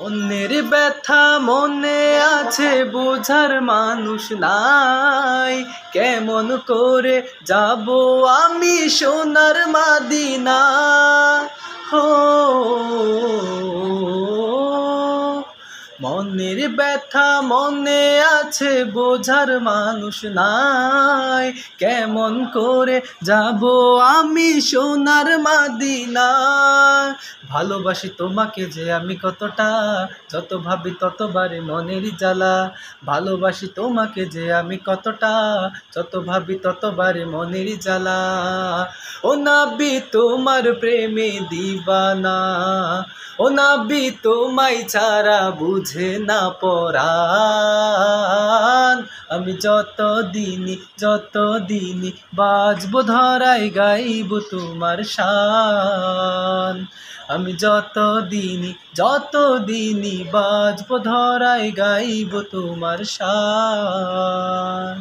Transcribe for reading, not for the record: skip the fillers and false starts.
অন্যের ব্যথা মনে আছে বোঝার মানুষ নাই, কেমন করে যাব আমি সোনার মাদিনা। হো মনের ব্যথা মনে আছে বোঝার মানুষ নাই, কেমন করে যাব আমি সোনার মাদিনা। ভালোবাসি তোমাকে যে আমি কতটা, যত ভাবি ততবারে মনের জ্বালা। ভালোবাসি তোমাকে যে আমি কতটা, যত ভাবি ততবারে মনের জ্বালা। ও নবী তোমার প্রেমে দিবানা, ও নবী তোমায় ছাড়া বুঝে না পরাণ। আমি যত দিনই বাজবো ধরায় গাইব তোমার শান। আমি যত দিনই বাজবো ধরায় গাইব তোমার শান।